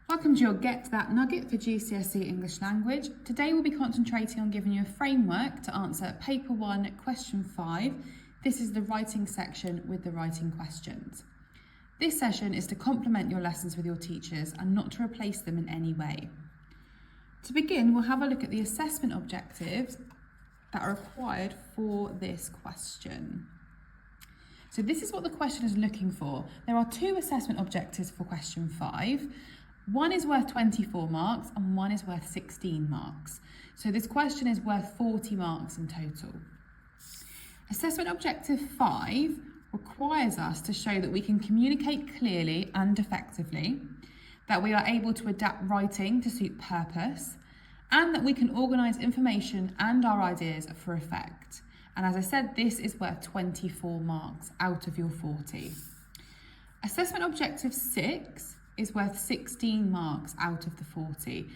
Welcome to your Get That Nugget for GCSE English Language. Today we'll be concentrating on giving you a framework to answer Paper 1, Question 5. This is the writing section with the writing questions. This session is to complement your lessons with your teachers and not to replace them in any way. To begin, we'll have a look at the assessment objectives that are required for this question. So this is what the question is looking for. There are two assessment objectives for question 5. One is worth 24 marks and one is worth 16 marks. So this question is worth 40 marks in total. Assessment objective 5 requires us to show that we can communicate clearly and effectively, that we are able to adapt writing to suit purpose, and that we can organise information and our ideas for effect. And as I said, this is worth 24 marks out of your 40. Assessment objective 6 is worth 16 marks out of the 40.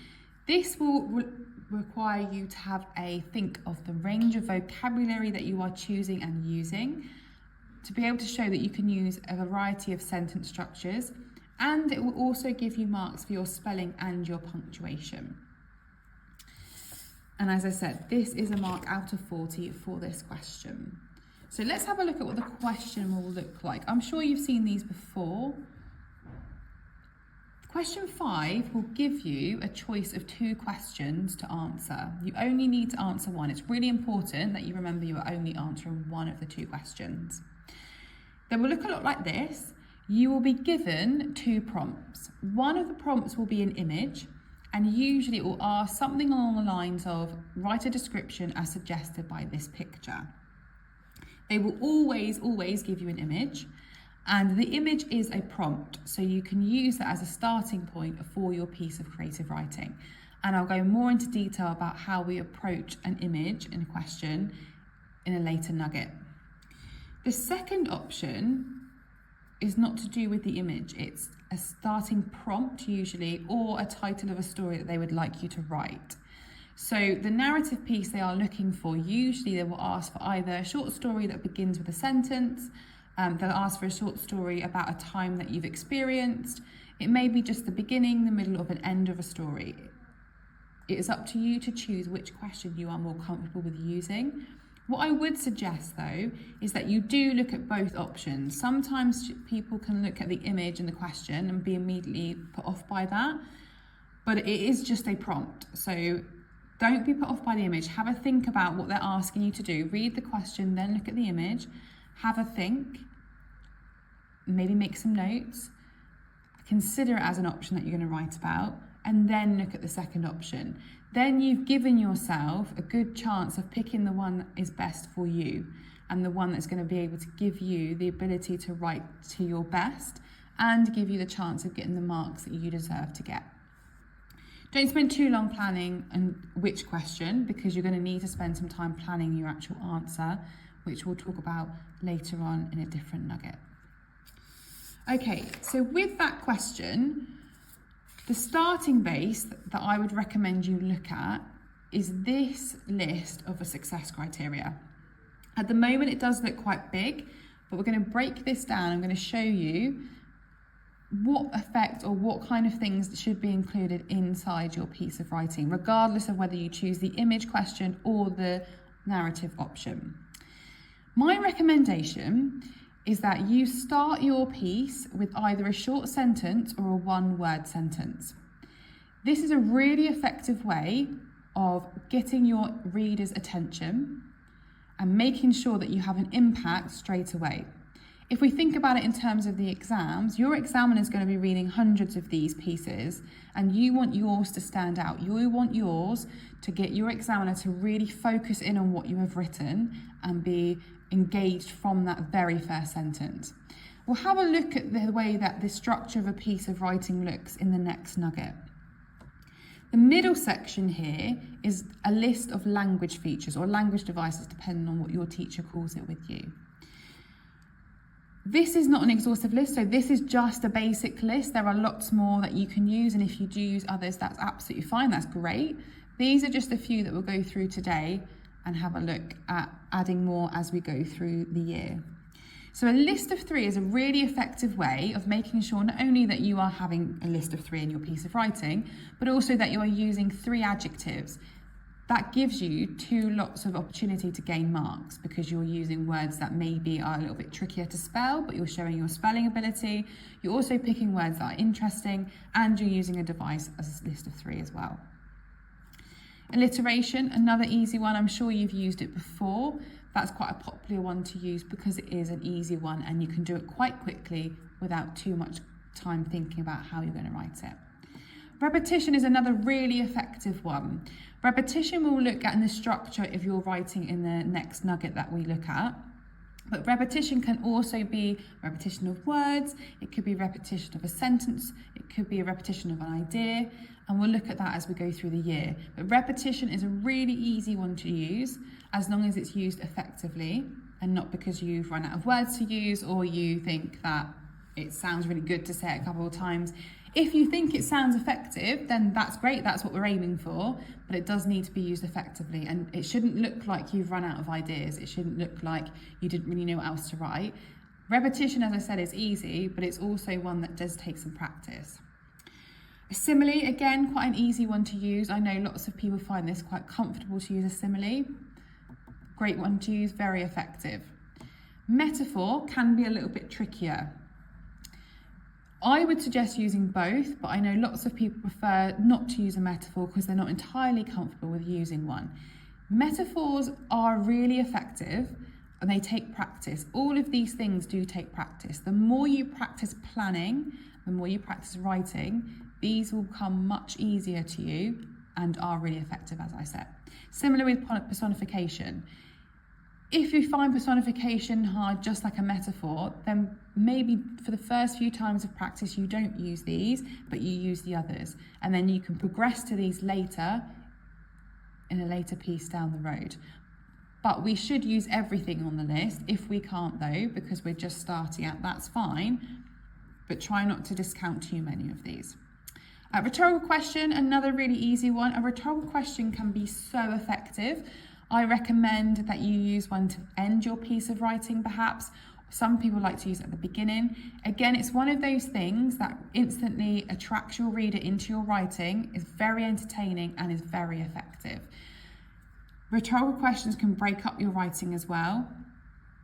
This will require you to have a think of the range of vocabulary that you are choosing and using, to be able to show that you can use a variety of sentence structures, and it will also give you marks for your spelling and your punctuation. And as I said, this is a mark out of 40 for this question. So let's have a look at what the question will look like. I'm sure you've seen these before. Question 5 will give you a choice of 2 questions to answer. You only need to answer one. It's really important that you remember you are only answering one of the 2 questions. They will look a lot like this. You will be given 2 prompts. One of the prompts will be an image, and usually it will ask something along the lines of, write a description as suggested by this picture. They will always give you an image. And the image is a prompt, so you can use that as a starting point for your piece of creative writing. And I'll go more into detail about how we approach an image in a question in a later nugget. The second option is not to do with the image. It's a starting prompt usually, or a title of a story that they would like you to write. So the narrative piece they are looking for, usually they will ask for either a short story that begins with a sentence. They'll ask for a short story about a time that you've experienced. It may be just the beginning, the middle, or an end of a story. It is up to you to choose which question you are more comfortable with using. What I would suggest though is that you do look at both options. Sometimes people can look at the image and the question and be immediately put off by that, but it is just a prompt. So don't be put off by the image. Have a think about what they're asking you to do. Read the question, then look at the image. Have a think, maybe make some notes, consider it as an option that you're going to write about, and then look at the second option. Then you've given yourself a good chance of picking the one that is best for you and the one that's going to be able to give you the ability to write to your best and give you the chance of getting the marks that you deserve to get. Don't spend too long planning on which question, because you're going to need to spend some time planning your actual answer, which we'll talk about later on in a different nugget. Okay, so with that question, the starting base that I would recommend you look at is this list of a success criteria. At the moment, it does look quite big, but we're going to break this down. I'm going to show you what effect or what kind of things should be included inside your piece of writing, regardless of whether you choose the image question or the narrative option. My recommendation is that you start your piece with either a short sentence or a one-word sentence. This is a really effective way of getting your reader's attention and making sure that you have an impact straight away. If we think about it in terms of the exams, your examiner is going to be reading hundreds of these pieces, and you want yours to stand out. You want yours to get your examiner to really focus in on what you have written and be engaged from that very first sentence. We'll have a look at the way that the structure of a piece of writing looks in the next nugget. The middle section here is a list of language features or language devices, depending on what your teacher calls it with you. This is not an exhaustive list, so this is just a basic list. There are lots more that you can use, and if you do use others, that's absolutely fine, that's great. These are just a few that we'll go through today and have a look at adding more as we go through the year. So a list of 3 is a really effective way of making sure not only that you are having a list of 3 in your piece of writing, but also that you are using 3 adjectives. That gives you 2 lots of opportunity to gain marks because you're using words that maybe are a little bit trickier to spell, but you're showing your spelling ability. You're also picking words that are interesting, and you're using a device as a list of 3 as well. Alliteration, another easy one. I'm sure you've used it before. That's quite a popular one to use because it is an easy one and you can do it quite quickly without too much time thinking about how you're going to write it. Repetition is another really effective one. Repetition will look at the structure of your writing in the next nugget that we look at. But repetition can also be repetition of words, it could be repetition of a sentence, it could be a repetition of an idea, and we'll look at that as we go through the year. But repetition is a really easy one to use as long as it's used effectively and not because you've run out of words to use or you think that it sounds really good to say it a couple of times. If you think it sounds effective, then that's great, that's what we're aiming for, but it does need to be used effectively, and it shouldn't look like you've run out of ideas. It shouldn't look like you didn't really know what else to write. Repetition, as I said, is easy, but it's also one that does take some practice. A simile, again, quite an easy one to use. I know lots of people find this quite comfortable to use a simile. Great one to use, very effective. Metaphor can be a little bit trickier. I would suggest using both, but I know lots of people prefer not to use a metaphor because they're not entirely comfortable with using one. Metaphors are really effective and they take practice. All of these things do take practice. The more you practice planning, the more you practice writing, these will come much easier to you and are really effective, as I said. Similar with personification. If you find personification hard, just like a metaphor, then maybe for the first few times of practice you don't use these, but you use the others. And then you can progress to these later in a later piece down the road. But we should use everything on the list. If we can't though, because we're just starting out, that's fine. But try not to discount too many of these. A rhetorical question, another really easy one. A rhetorical question can be so effective. I recommend that you use one to end your piece of writing perhaps. Some people like to use it at the beginning. Again, it's one of those things that instantly attracts your reader into your writing, is very entertaining and is very effective. Rhetorical questions can break up your writing as well.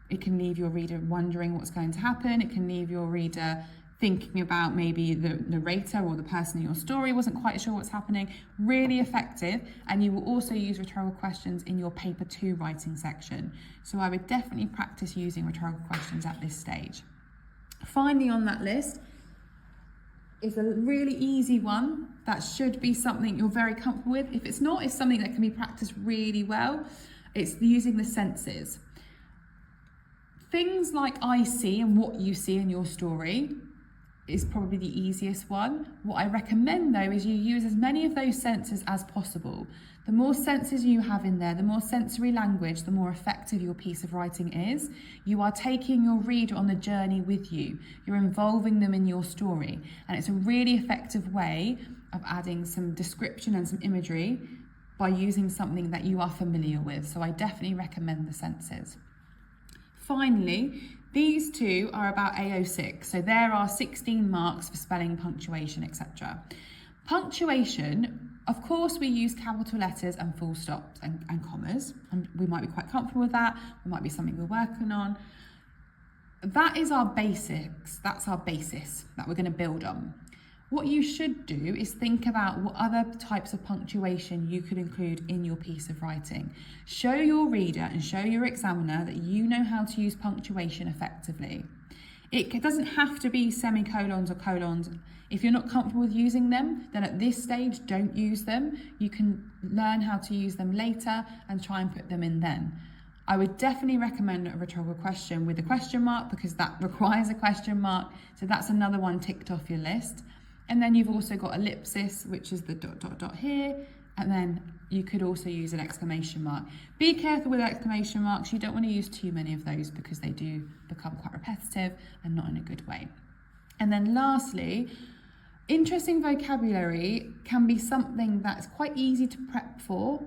It can leave your reader wondering what's going to happen. It can leave your reader thinking about maybe the narrator or the person in your story wasn't quite sure what's happening. Really effective, and you will also use rhetorical questions in your paper 2 writing section. So I would definitely practice using rhetorical questions at this stage. Finally on that list is a really easy one that should be something you're very comfortable with. If it's not, it's something that can be practiced really well. It's using the senses. Things like I see and what you see in your story is probably the easiest one. What I recommend though is you use as many of those senses as possible. The more senses you have in there, the more sensory language, the more effective your piece of writing is. You are taking your reader on the journey with you. You're involving them in your story. And it's a really effective way of adding some description and some imagery by using something that you are familiar with. So I definitely recommend the senses. Finally, these 2 are about AO6, so there are 16 marks for spelling, punctuation, etc. Punctuation, of course, we use capital letters and full stops and commas, and we might be quite comfortable with that. It might be something we're working on. That is our basics, that's our basis that we're going to build on. What you should do is think about what other types of punctuation you could include in your piece of writing. Show your reader and show your examiner that you know how to use punctuation effectively. It doesn't have to be semicolons or colons. If you're not comfortable with using them, then at this stage, don't use them. You can learn how to use them later and try and put them in then. I would definitely recommend a rhetorical question with a question mark because that requires a question mark. So that's another one ticked off your list. And then you've also got ellipsis, which is the ... here. And then you could also use an exclamation mark. Be careful with exclamation marks. You don't want to use too many of those because they do become quite repetitive and not in a good way. And then lastly, interesting vocabulary can be something that's quite easy to prep for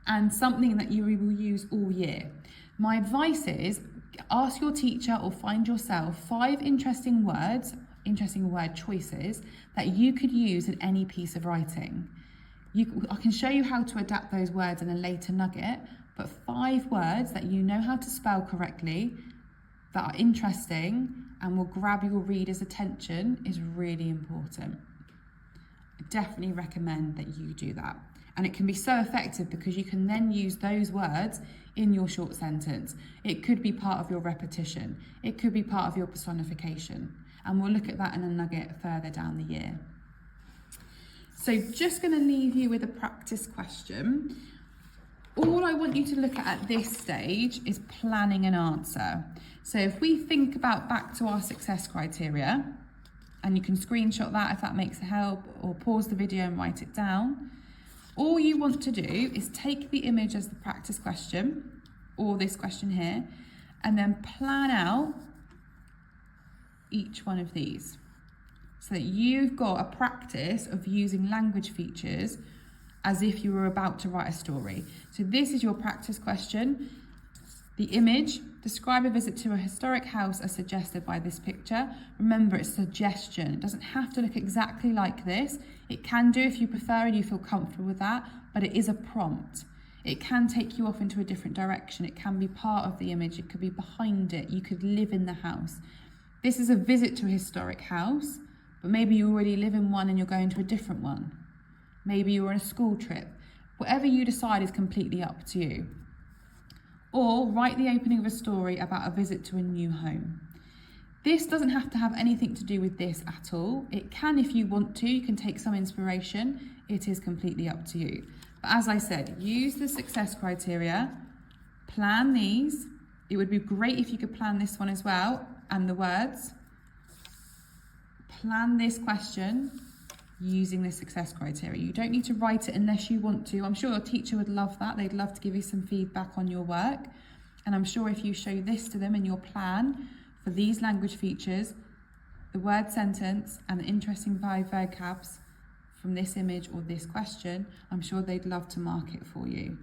and something that you will use all year. My advice is Ask your teacher or find yourself 5 interesting word choices that you could use in any piece of writing. I can show you how to adapt those words in a later nugget, but 5 words that you know how to spell correctly, that are interesting and will grab your reader's attention is really important. I definitely recommend that you do that. And it can be so effective because you can then use those words in your short sentence. It could be part of your repetition. It could be part of your personification. And we'll look at that in a nugget further down the year. So just going to leave you with a practice question. All I want you to look at this stage is planning an answer. So if we think about back to our success criteria, and you can screenshot that if that makes a help, or pause the video and write it down. All you want to do is take the image as the practice question, or this question here, and then plan out each one of these so that you've got a practice of using language features as if you were about to write a story. So this is your practice question. The image, describe a visit to a historic house as suggested by this picture. Remember, it's suggestion. It doesn't have to look exactly like this. It can do if you prefer and you feel comfortable with that, but it is a prompt. It can take you off into a different direction. It can be part of the image. It could be behind it. You could live in the house. This is a visit to a historic house, but maybe you already live in one and you're going to a different one. Maybe you're on a school trip. Whatever you decide is completely up to you. Or write the opening of a story about a visit to a new home. This doesn't have to have anything to do with this at all. It can if you want to. You can take some inspiration. It is completely up to you. But as I said, use the success criteria, plan these. It would be great if you could plan this one as well, and the words. Plan this question using the success criteria. You don't need to write it unless you want to. I'm sure your teacher would love that. They'd love to give you some feedback on your work. And I'm sure if you show this to them in your plan for these language features, the word sentence and the interesting vocabs from this image or this question, I'm sure they'd love to mark it for you.